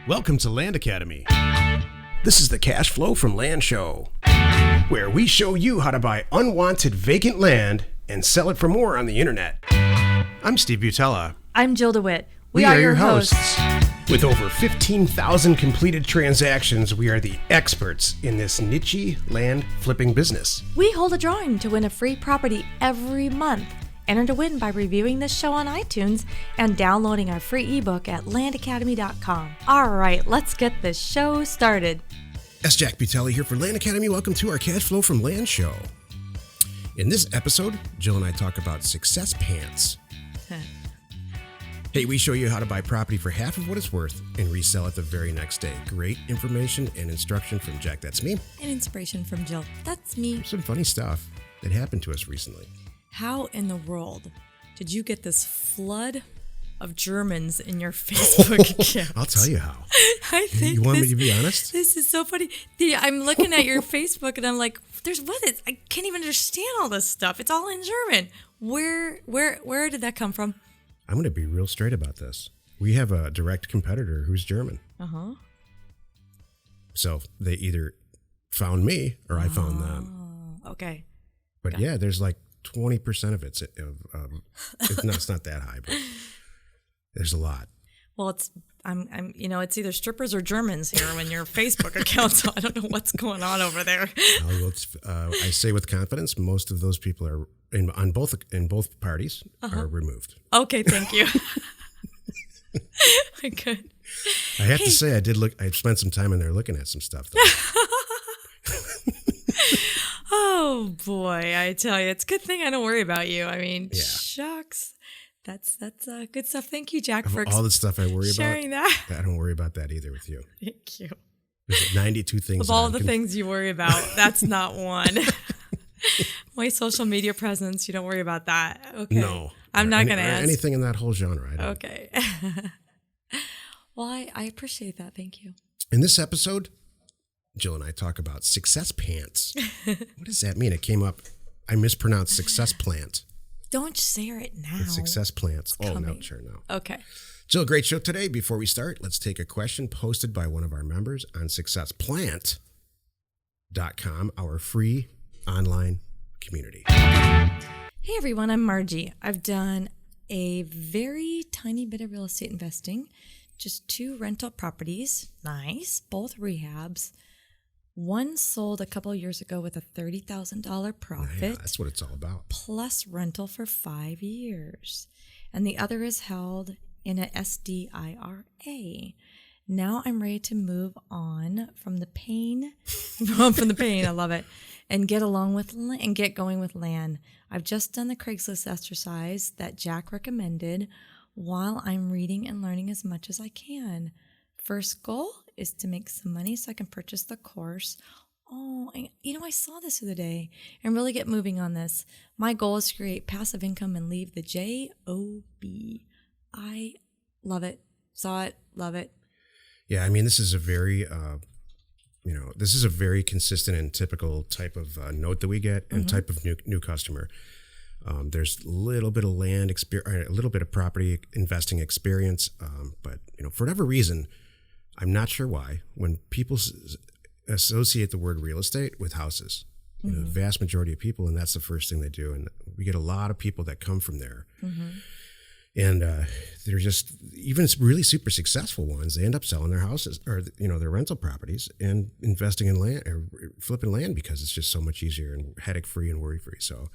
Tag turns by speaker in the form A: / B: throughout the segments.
A: Welcome to Land Academy. This is the Cash Flow from Land show, where we show you how to buy unwanted vacant land and sell it for more on the internet. I'm Steve Butala.
B: I'm Jill DeWit.
A: We are your hosts. With over 15,000 completed transactions, we are the experts in this niche land flipping business.
B: We hold a drawing to win a free property every month. Enter to win by reviewing this show on iTunes and downloading our free ebook at landacademy.com. All right, let's get this show started.
A: That's Jack Butala here for Land Academy. Welcome to our Cash Flow from Land show. In this episode, Jill and I talk about success pants. Hey, we show you how to buy property for half of what it's worth and resell it the very next day. Great information and instruction from Jack, that's me.
B: And inspiration from Jill, that's me.
A: Some funny stuff that happened to us recently.
B: How in the world did you get this flood of Germans in your Facebook account?
A: I'll tell you how.
B: I think
A: you want me to be honest?
B: This is so funny. I'm looking at your Facebook and I'm like, I can't even understand all this stuff. It's all in German. Where did that come from?
A: I'm going to be real straight about this. We have a direct competitor who's German.
B: Uh-huh.
A: So they either found me or I found them.
B: Okay.
A: But yeah, there's like 20% of it's not that high, but there's a lot.
B: Well, it's either strippers or Germans here in your Facebook account, so I don't know what's going on over there.
A: I say with confidence, most of those people are in both parties are removed.
B: Okay, thank you. Good.
A: I have to say, I spent some time in there looking at some stuff.
B: Oh boy, I tell you, it's a good thing I don't worry about you. I mean,
A: yeah.
B: Shucks. That's good stuff. Thank you, Jack, for
A: all the stuff I worry
B: sharing
A: about.
B: That.
A: I don't worry about that either with you.
B: Thank you.
A: There's 92 things.
B: Of all the things you worry about, that's not one. My social media presence, you don't worry about that. Okay.
A: No.
B: I'm not going to ask.
A: Anything in that whole genre. I don't.
B: Okay. Well, I appreciate that. Thank you.
A: In this episode, Jill and I talk about success pants. What does that mean? It came up. I mispronounced success plant.
B: Don't say it now.
A: It's success plants.
B: It's coming.
A: No, sure, no.
B: Okay.
A: Jill, great show today. Before we start, let's take a question posted by one of our members on successplant.com, our free online community.
B: Hey everyone, I'm Margie. I've done a very tiny bit of real estate investing, just 2 rental properties. Nice, both rehabs. One sold a couple years ago with a $30,000 profit.
A: Yeah, that's what it's all about.
B: Plus rental for 5 years. And the other is held in an SDIRA. Now I'm ready to move on from the pain. I love it. And get going with land. I've just done the Craigslist exercise that Jack recommended while I'm reading and learning as much as I can. First goal is to make some money so I can purchase the course. Oh, I saw this the other day and really get moving on this. My goal is to create passive income and leave the job. I love it. Saw it. Love it.
A: Yeah, I mean, this is a very, consistent and typical type of note that we get and type of new customer. There's a little bit of land experience, a little bit of property investing experience, but for whatever reason, I'm not sure why, when people associate the word real estate with houses, the vast majority of people, and that's the first thing they do, and we get a lot of people that come from there. And they're just, even really super successful ones, they end up selling their houses or, their rental properties and investing in land or flipping land because it's just so much easier and headache-free and worry-free. So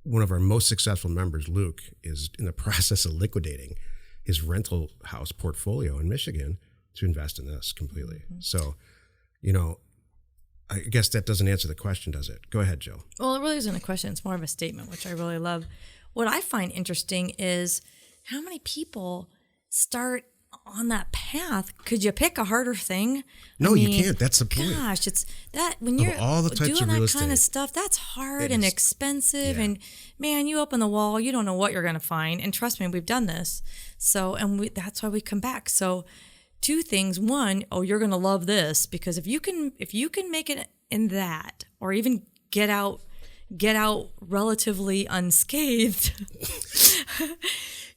A: one of our most successful members, Luke, is in the process of liquidating his rental house portfolio in Michigan to invest in this completely. So, I guess that doesn't answer the question, does it? Go ahead, Jill.
B: Well, it really isn't a question. It's more of a statement, which I really love. What I find interesting is how many people start on that path. Could you pick a harder thing?
A: No, you can't. That's the point.
B: Gosh, it's that when you're
A: all the types
B: doing
A: of real
B: that kind
A: estate,
B: of stuff, that's hard and expensive.
A: Yeah.
B: And man, you open the wall, you don't know what you're going to find. And trust me, we've done this. So, that's why we come back. So 2 things. One, you're going to love this because if you can make it in that, or even get out relatively unscathed,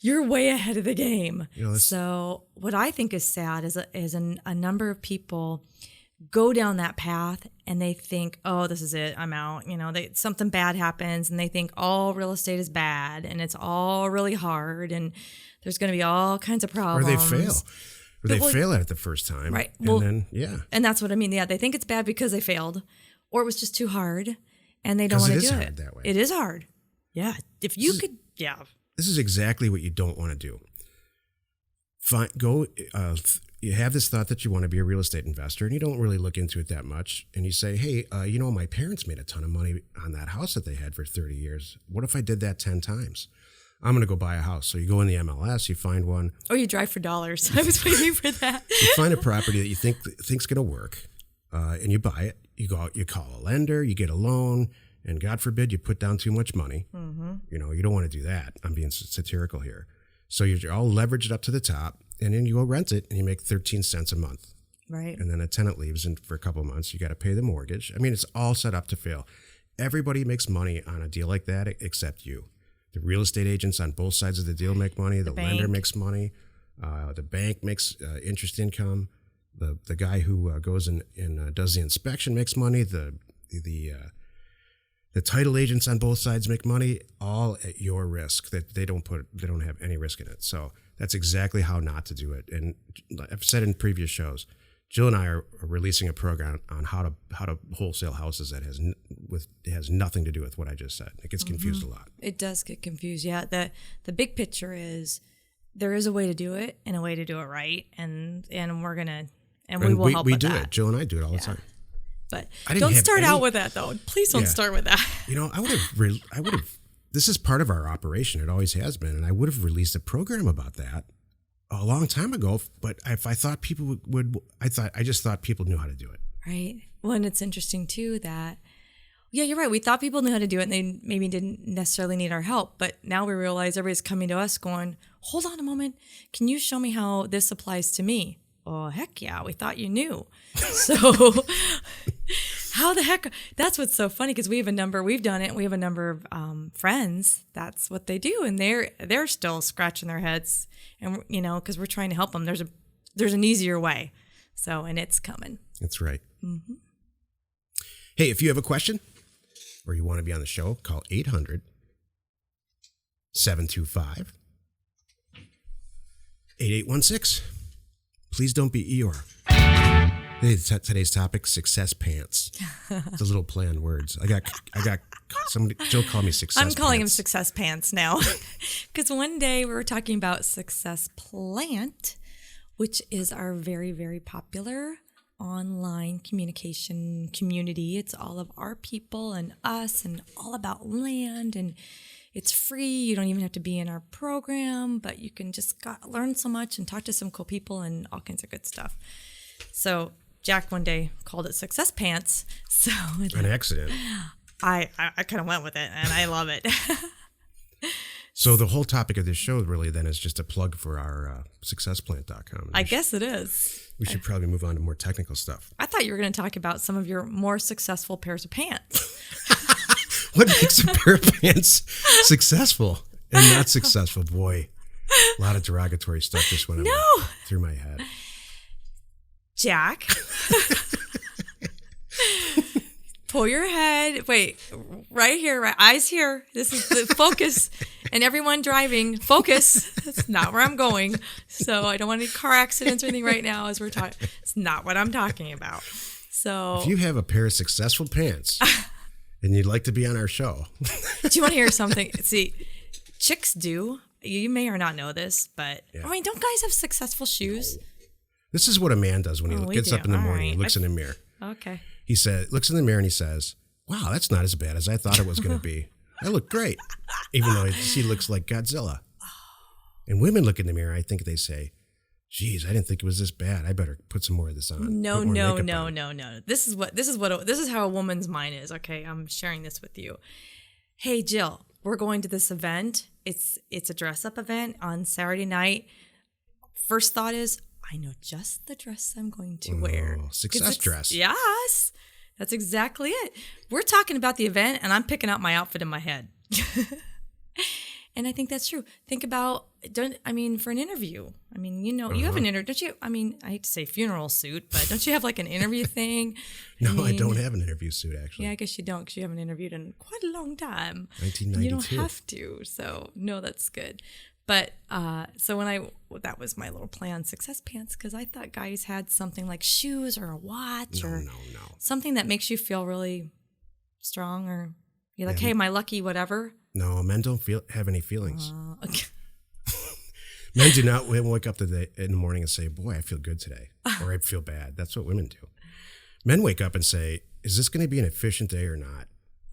B: You're way ahead of the game.
A: This,
B: So what I think is sad is a number of people go down that path and they think, oh, this is it, I'm out. Something bad happens and they think all real estate is bad and it's all really hard and there's going to be all kinds of problems.
A: or they fail. Or they fail at it the first time.
B: Right.
A: And then, yeah.
B: And that's what I mean. Yeah, they think it's bad because they failed or it was just too hard and they don't want to do it.
A: It is hard that way.
B: It is hard. Yeah. If you could, yeah.
A: This is exactly what you don't want to do. You have this thought that you want to be a real estate investor and you don't really look into it that much. And you say, hey, my parents made a ton of money on that house that they had for 30 years. What if I did that 10 times? I'm going to go buy a house. So you go in the MLS, you find one.
B: Or you drive for dollars. I was waiting for that.
A: You find a property that you think's going to work, and you buy it. You go out, you call a lender, you get a loan, and God forbid you put down too much money. Mm-hmm. You don't want to do that. I'm being satirical here. So you're all leveraged up to the top, and then you go rent it, and you make 13 cents a month.
B: Right.
A: And then a tenant leaves, and for a couple of months, you got to pay the mortgage. I mean, it's all set up to fail. Everybody makes money on a deal like that except you. The real estate agents on both sides of the deal make money. The lender makes money. The bank makes interest income. The guy who goes and does the inspection makes money. The title agents on both sides make money, all at your risk. That they don't have any risk in it. So that's exactly how not to do it. And I've said in previous shows, Jill and I are releasing a program on how to wholesale houses that has nothing to do with what I just said. It gets confused a lot.
B: It does get confused. Yeah. The big picture is there is a way to do it and a way to do it right, and we're gonna we will help with that. We do it.
A: Jill and I do it all the time.
B: But don't start out with that though. Please don't start with that.
A: I would have. This is part of our operation. It always has been, and I would have released a program about that a long time ago, but if I thought people I just thought people knew how to do it.
B: Right. Well, and it's interesting too that, yeah, you're right. We thought people knew how to do it and they maybe didn't necessarily need our help, but now we realize everybody's coming to us going, hold on a moment. Can you show me how this applies to me? Oh, heck yeah. We thought you knew. So how the heck? That's what's so funny because we've done it. We have a number of friends. That's what they do. And they're still scratching their heads. And, because we're trying to help them. There's an easier way. So, and it's coming.
A: That's right. Mm-hmm. Hey, if you have a question or you want to be on the show, call 800-725-8816. Please don't be Eeyore. Today's topic, success pants. It's a little play on words. I got somebody, Jill called me success pants.
B: I'm calling him success pants now. Because one day we were talking about Success Plant, which is our very, very popular online communication community. It's all of our people and us and all about land, and it's free. You don't even have to be in our program, but you can just learn so much and talk to some cool people and all kinds of good stuff. So Jack one day called it Success Pants. So
A: an accident.
B: I kind of went with it, and I love it.
A: So the whole topic of this show really then is just a plug for our successplant.com.
B: I guess it is.
A: We should probably move on to more technical stuff.
B: I thought you were going to talk about some of your more successful pairs of pants.
A: What makes a pair of pants successful and not successful? Boy, a lot of derogatory stuff just went through my head.
B: Jack, pull your head. Wait, right here, right, eyes here. This is the focus. And everyone driving, focus. That's not where I'm going. So I don't want any car accidents or anything right now as we're talking. It's not what I'm talking about. So
A: if you have a pair of successful pants and you'd like to be on our show.
B: Do you want to hear something? See, chicks do. You may or not know this, but I mean, don't guys have successful shoes?
A: No. This is what a man does when he gets up in the morning and looks in the mirror.
B: Okay.
A: He looks in the mirror and he says, wow, that's not as bad as I thought it was going to be. I look great. Even though he looks like Godzilla. And women look in the mirror, I think they say, geez, I didn't think it was this bad. I better put some more of this on.
B: No. This is how a woman's mind is. Okay, I'm sharing this with you. Hey, Jill, we're going to this event. It's a dress-up event on Saturday night. First thought is, I know just the dress I'm going to wear.
A: Success dress.
B: Yes, that's exactly it. We're talking about the event, and I'm picking out my outfit in my head. And I think that's true. Think about, for an interview. You have an interview, don't you? I hate to say funeral suit, but don't you have like an interview thing?
A: No, I don't have an interview suit, actually.
B: Yeah, I guess you don't, because you haven't interviewed in quite a long time.
A: 1992.
B: You don't have to. So, no, that's good. But, that was my little play on success pants, because I thought guys had something like shoes or a watch
A: No.
B: something that makes you feel really strong, or you're like, hey, my lucky whatever.
A: No, men don't have any feelings.
B: Okay.
A: Men do not wake up in the morning and say, boy, I feel good today, or I feel bad. That's what women do. Men wake up and say, is this going to be an efficient day or not?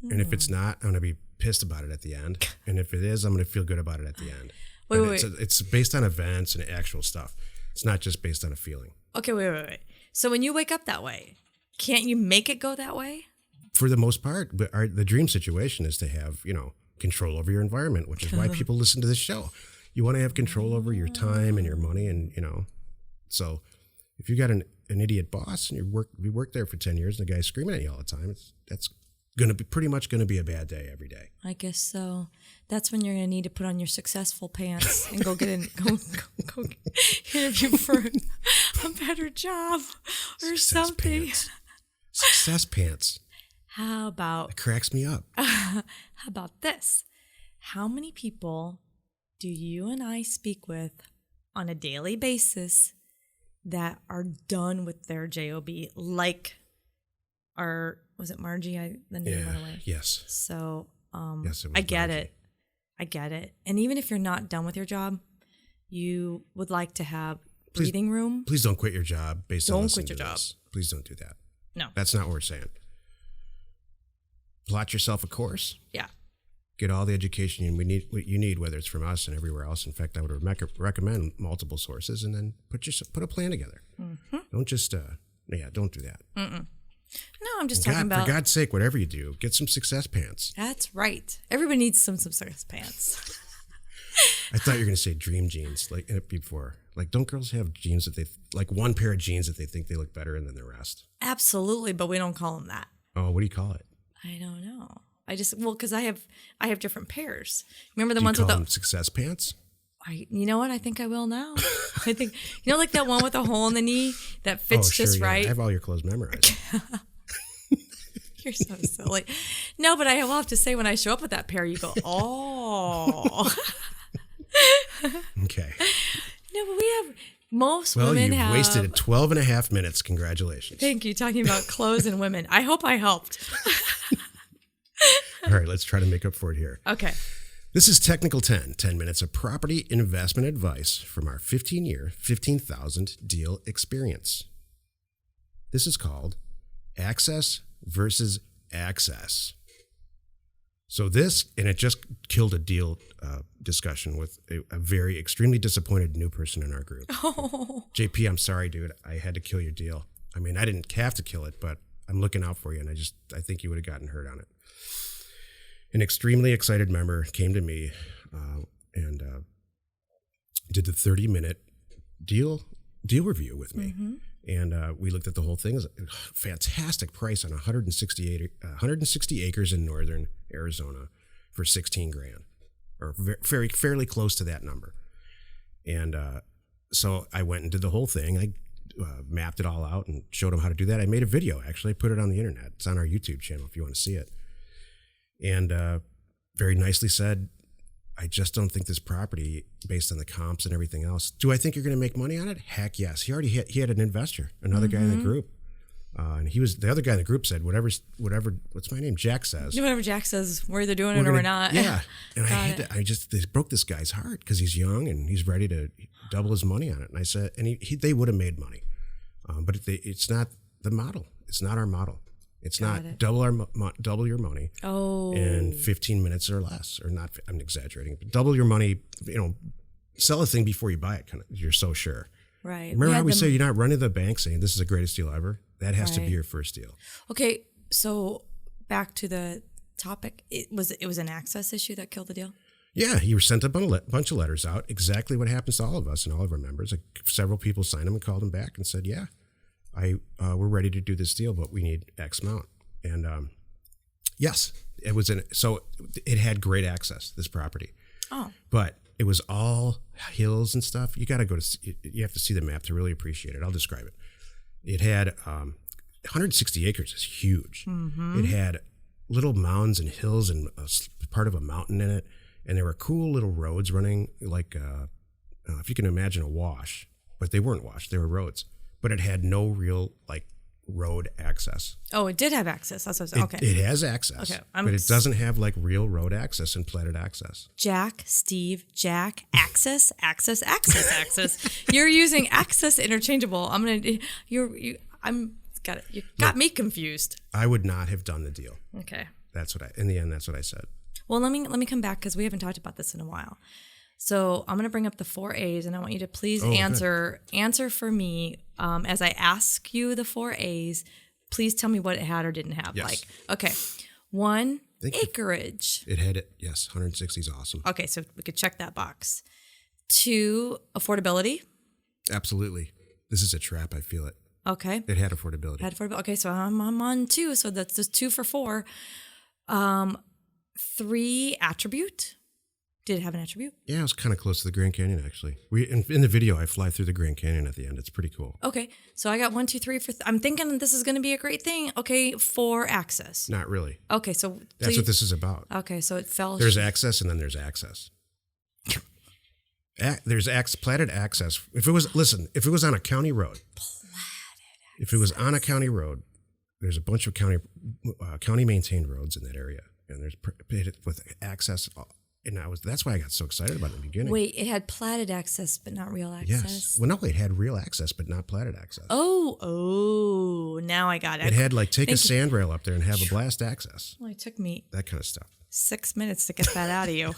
A: And if it's not, I'm going to be pissed about it at the end. And if it is, I'm going to feel good about it at the end. Wait. It's based on events and actual stuff. It's not just based on a feeling.
B: Okay, wait. So when you wake up that way, can't you make it go that way?
A: For the most part, but the dream situation is to have, control over your environment, which is why people listen to this show. You want to have control over your time and your money, and so if you got an idiot boss and you work there for 10 years and the guy's screaming at you all the time, that's going to be pretty much going to be a bad day every day.
B: I guess so. That's when you're going to need to put on your successful pants and go go interview for a better job or something.
A: Success pants.
B: How about...
A: It cracks me up.
B: How about this? How many people do you and I speak with on a daily basis that are done with their job? Like was it Margie? The name went away.
A: Yes.
B: So
A: yes, it was
B: I get
A: Margie.
B: it. I get it. And even if you're not done with your job, you would like to have breathing room.
A: Please don't quit your job based on
B: Don't
A: listening
B: quit
A: to
B: your
A: this. Please don't do that.
B: No.
A: That's not what we're saying. Plot yourself a course.
B: Yeah.
A: Get all the education you need, whether it's from us and everywhere else. In fact, I would recommend multiple sources, and then put a plan together. Mm-hmm. Don't just don't do that.
B: Mm-mm. No, I'm just talking about...
A: For God's sake, whatever you do, get some success pants.
B: That's right. Everybody needs some success pants.
A: I thought you were going to say dream jeans, like before. Like, don't girls have jeans that one pair of jeans that they think they look better than the rest?
B: Absolutely, but we don't call them that.
A: Oh, what do you call it?
B: I don't know. Because I have different pairs. Remember the
A: do
B: ones
A: you
B: with
A: call
B: the
A: them success pants?
B: You know what? I think I will now. I think like that one with the hole in the knee that fits just right.
A: I have all your clothes memorized.
B: You're so silly. No, but I will have to say, when I show up with that pair, you go, oh.
A: Okay.
B: No, but most women have...
A: Well, you wasted 12 and a half minutes. Congratulations.
B: Thank you. Talking about clothes and women. I hope I helped.
A: All right, let's try to make up for it here.
B: Okay.
A: This is Technical 10 minutes of property investment advice from our 15-year, 15,000 deal experience. This is called Access versus Access. So it just killed a deal discussion with a very extremely disappointed new person in our group.
B: Oh.
A: JP, I'm sorry, dude. I had to kill your deal. I mean, I didn't have to kill it, but I'm looking out for you, and I think you would have gotten hurt on it. An extremely excited member came to me and did the 30-minute deal review with me. Mm-hmm. And we looked at the whole thing. It was a fantastic price on 160 acres in northern Arizona for $16,000, or fairly close to that number. And so I went and did the whole thing. I mapped it all out and showed him how to do that. I made a video, actually. I put it on the internet. It's on our YouTube channel if you want to see it. And very nicely said, I just don't think this property, based on the comps and everything else. Do I think you're going to make money on it? Heck yes. He had an investor, another guy in the group. And the other guy in the group said, whatever, what's my name? Jack says.
B: Whatever Jack says, we're either doing it or we're not.
A: Yeah. And they broke this guy's heart because he's young and he's ready to double his money on it. And I said, and they would have made money. But it's not the model. It's not our model. It's not double your money in 15 minutes or less, or not. I'm exaggerating, but double your money. Sell a thing before you buy it. You're so sure.
B: Right.
A: Remember how we say you're not running to the bank saying this is the greatest deal ever? That has to be your first deal.
B: Okay, so back to the topic. It was an access issue that killed the deal?
A: Yeah, he sent a bunch of letters out. Exactly what happens to all of us and all of our members. Several people signed them and called them back and said, yeah, we're ready to do this deal, but we need X amount. And yes, so it had great access, this property.
B: Oh.
A: But it was all hills and stuff. You got to you have to see the map to really appreciate it. I'll describe it. It had 160 acres is huge. Mm-hmm. It had little mounds and hills and part of a mountain in it. And there were cool little roads running like, if you can imagine a wash, but they weren't washed. They were roads. But it had no real like road access.
B: Oh, it did have access. That's what I was, okay.
A: It has access, okay, but it doesn't have like real road access and platted access.
B: Jack, access. You're using access interchangeable. You got me confused.
A: I would not have done the deal.
B: Okay.
A: In the end, that's what I said.
B: Well, let me come back because we haven't talked about this in a while. So I'm going to bring up the 4 A's, and I want you to please answer for me as I ask you the 4 A's. Please tell me what it had or didn't have.
A: Yes.
B: Like, okay, 1, acreage.
A: It had it. Yes, 160 is awesome.
B: Okay, so we could check that box. 2, affordability.
A: Absolutely. This is a trap. I feel it.
B: Okay.
A: It had affordability.
B: Okay, so I'm on 2. So that's just 2 for 4. 3, attribute. Did it have an attribute?
A: Yeah, it was kind of close to the Grand Canyon, actually. In the video, I fly through the Grand Canyon at the end. It's pretty cool.
B: Okay, so I got 1, 2, 3 for. I'm thinking this is going to be a great thing. Okay, 4, access.
A: Not really.
B: Okay, so
A: that's what this is about.
B: Okay, so it fell.
A: There's access, and then there's access. There's platted access. If it was on a county road. If it was on a county road, there's a bunch of county maintained roads in that area, and there's with access. And that's why I got so excited about it in the beginning.
B: Wait, it had platted access, but not real access?
A: Yes. Well, no, it had real access, but not platted access.
B: Oh, now I got it.
A: It had like take a sandrail up there and have a blast access.
B: Well, it took me
A: that kind of stuff.
B: 6 minutes to get that out of you.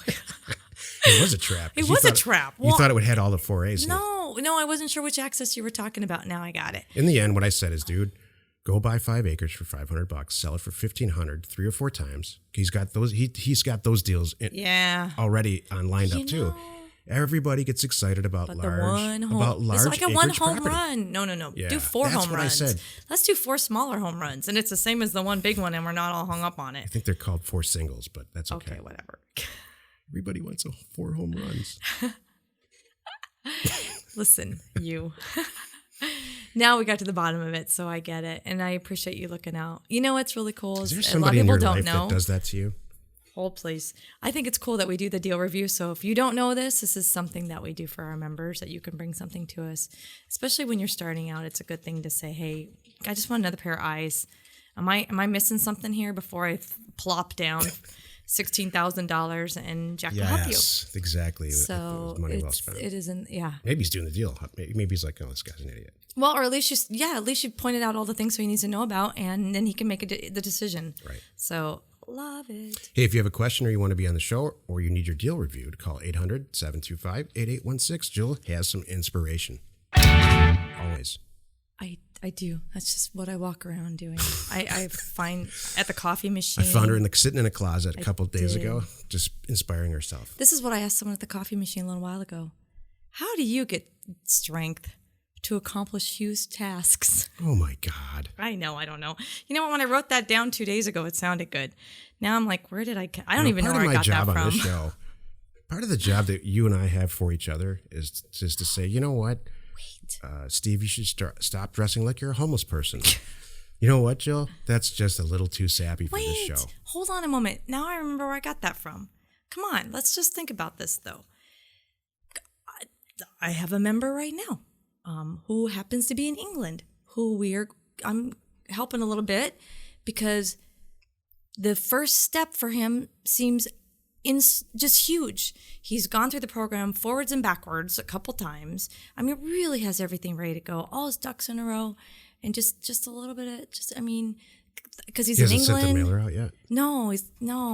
A: It was a trap.
B: It was a trap.
A: You thought it would have all the 4 A's.
B: No, I wasn't sure which access you were talking about. Now I got it.
A: In the end, what I said is, dude, go buy 5 acres for $500, sell it for $1,500 3 or 4 times. He's got those. He's got those deals. Already lined up too. Everybody gets excited about large. It's like a 1 home
B: property. Run. No.
A: Yeah,
B: do 4 home runs.
A: I said.
B: Let's do 4 smaller home runs, and it's the same as the 1 big one, and we're not all hung up on it.
A: I think they're called 4 singles, but that's okay.
B: Okay, whatever.
A: Everybody wants 4 home runs.
B: Listen, you. Now we got to the bottom of it, so I get it, and I appreciate you looking out. You know what's really cool
A: is there somebody in your life that does that to you?
B: Hold, please. I think it's cool that we do the deal review. So if you don't know this is something that we do for our members, that you can bring something to us, especially when you're starting out. It's a good thing to say, "Hey, I just want another pair of eyes. Am I missing something here before I plop down $16,000 and Jack will help you?"
A: Yes, exactly.
B: So
A: it was money well spent.
B: It isn't. Yeah.
A: Maybe he's doing the deal. Maybe he's like, "Oh, this guy's an idiot."
B: Well, or at least you pointed out all the things he needs to know about, and then he can make the decision.
A: Right.
B: So love it.
A: Hey, if you have a question or you want to be on the show or you need your deal reviewed, call 800-725-8816. Jill has some inspiration. Always.
B: I do. That's just what I walk around doing. I find at the coffee machine.
A: I found her sitting in a closet a couple of days ago, just inspiring herself.
B: This is what I asked someone at the coffee machine a little while ago. How do you get strength to accomplish huge tasks?
A: Oh my God.
B: I know. I don't know. You know what? When I wrote that down 2 days ago, it sounded good. Now I'm like, where did I don't even know where I got that from.
A: Part of my job on this show, part of the job that you and I have for each other is just to say, you know what? Steve, you should stop dressing like you're a homeless person. You know what, Jill? That's just a little too sappy for this show.
B: Hold on a moment. Now I remember where I got that from. Come on, let's just think about this, though. I have a member right now who happens to be in England, I'm helping a little bit because the first step for him seems just huge. He's gone through the program forwards and backwards a couple times. I mean, really has everything ready to go, all his ducks in a row, and just a little bit of because he's in England. He hasn't
A: sent the mailer out yet.
B: No,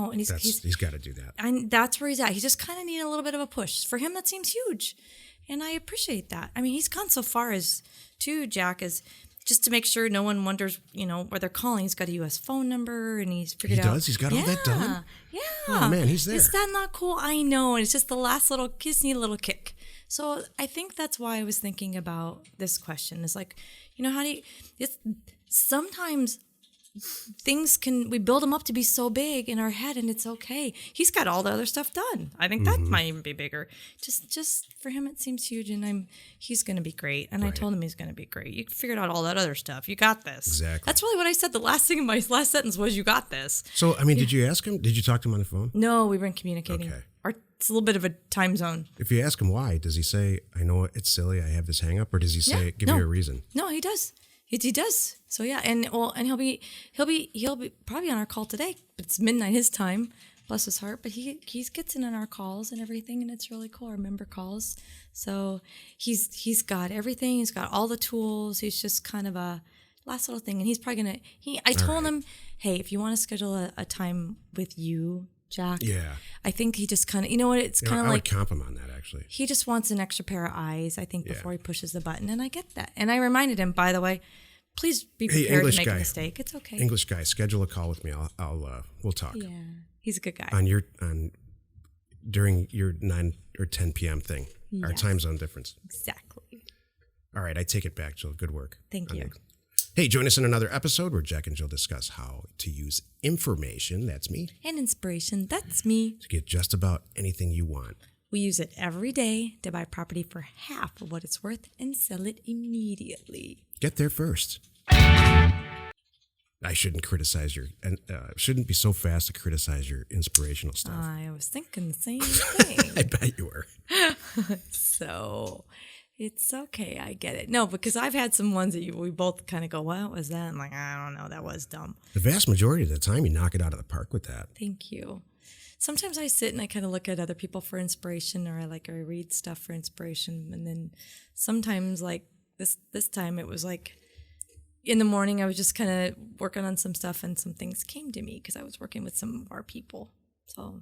B: and
A: he's got to do that.
B: And that's where he's at. He just kind of needed a little bit of a push. For him, that seems huge, and I appreciate that. I mean, he's gone so far as to Jack as just to make sure no one wonders, where they're calling. He's got a U.S. phone number, and he's figured out.
A: He does? He's got all that done?
B: Yeah.
A: Oh, man, he's there.
B: Is that not cool? I know. And it's just the last just need a little kick. So I think that's why I was thinking about this question. It's like, how do you... sometimes we build them up to be so big in our head, and it's okay. He's got all the other stuff done. I think that might even be bigger. Just for him, it seems huge, and he's going to be great. And I told him he's going to be great. You figured out all that other stuff. You got this.
A: Exactly.
B: That's really what I said. The last thing in my last sentence was, "You got this."
A: So, I mean, did you ask him? Did you talk to him on the phone?
B: No, we weren't communicating.
A: Okay.
B: It's a little bit of a time zone.
A: If you ask him why, does he say, "I know it's silly, I have this hang up," or does he say, give you a reason?
B: No, he does. He does. So yeah, and he'll be probably on our call today. It's midnight his time, bless his heart. But he gets in on our calls and everything, and it's really cool. Our member calls. So he's got everything. He's got all the tools. He's just kind of a last little thing, and he's probably gonna. I told him, hey, if you want to schedule a time with you, Jack. Yeah. I think he just kind of, it's kind of like.
A: I would comp him on that, actually.
B: He just wants an extra pair of eyes, I think, before he pushes the button. And I get that. And I reminded him, by the way, please be prepared to make a mistake. It's okay.
A: English guy, schedule a call with me. We'll talk.
B: Yeah. He's a good guy.
A: During your 9 or 10 p.m. thing. Yes. Our time zone difference.
B: Exactly.
A: All right. I take it back, Jill. Good work.
B: Thank you.
A: Hey, join us in another episode where Jack and Jill discuss how to use information, that's me,
B: and inspiration, that's me,
A: to get just about anything you want.
B: We use it every day to buy property for half of what it's worth and sell it immediately.
A: Get there first. I shouldn't criticize shouldn't be so fast to criticize your inspirational stuff.
B: I was thinking the same thing.
A: I bet you were.
B: So... it's okay. I get it. No, because I've had some ones that we both kind of go, what was that? I'm like, I don't know. That was dumb.
A: The vast majority of the time, you knock it out of the park with that.
B: Thank you. Sometimes I sit and I kind of look at other people for inspiration, or I read stuff for inspiration. And then sometimes, like this time, it was like in the morning, I was just kind of working on some stuff, and some things came to me because I was working with some of our people. So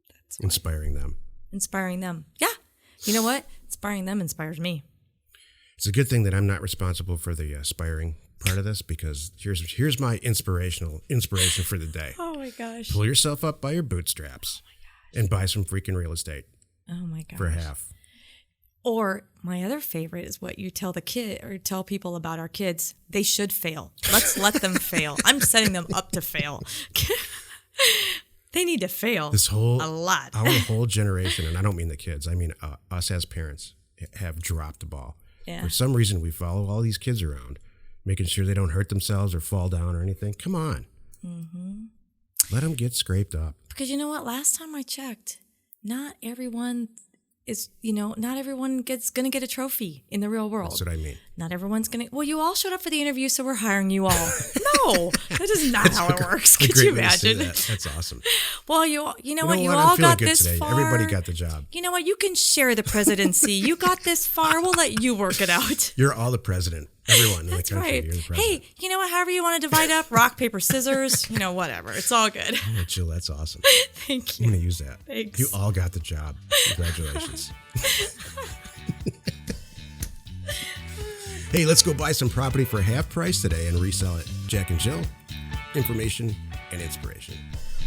B: that's why. Inspiring them. Yeah. You know what? Inspiring them inspires me.
A: It's a good thing that I'm not responsible for the aspiring part of this, because here's my inspiration for the day.
B: Oh my gosh.
A: Pull yourself up by your bootstraps and buy some freaking real estate.
B: Oh my gosh.
A: For half.
B: Or my other favorite is what you tell tell people about our kids. They should fail. Let's let them fail. I'm setting them up to fail. They need to fail a lot.
A: Our whole generation, and I don't mean the kids, I mean us as parents, have dropped the ball. Yeah. For some reason, we follow all these kids around, making sure they don't hurt themselves or fall down or anything. Come on. Mm-hmm. Let them get scraped up.
B: Because you know what? Last time I checked, not everyone is, not everyone going to get a trophy in the real world.
A: That's what I mean.
B: Not everyone's going to. Well, you all showed up for the interview, so we're hiring you all. No, that is not how it works. Could you imagine?
A: That's awesome.
B: Well, you know what? You all got this
A: today.
B: far.
A: Everybody got the job.
B: You know what? You can share the presidency. You got this far. We'll let you work it out.
A: You're all the president. Everyone in the country.
B: Right.
A: You're the president.
B: Hey, you know what? However you want to divide up, rock, paper, scissors, whatever. It's all good.
A: Oh, Jill, that's awesome.
B: Thank you.
A: I'm going to use that.
B: Thanks.
A: You all got the job. Congratulations. Hey, let's go buy some property for half price today and resell it. Jack and Jill, information and inspiration.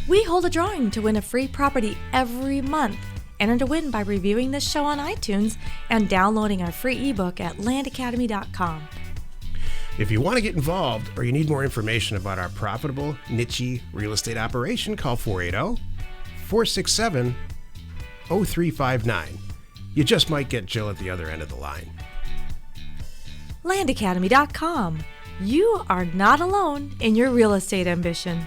B: We hold a drawing to win a free property every month. Enter to win by reviewing this show on iTunes and downloading our free ebook at landacademy.com.
A: If you want to get involved or you need more information about our profitable, niche real estate operation, call 480-467-0359. You just might get Jill at the other end of the line.
B: landacademy.com. You are not alone in your real estate ambition.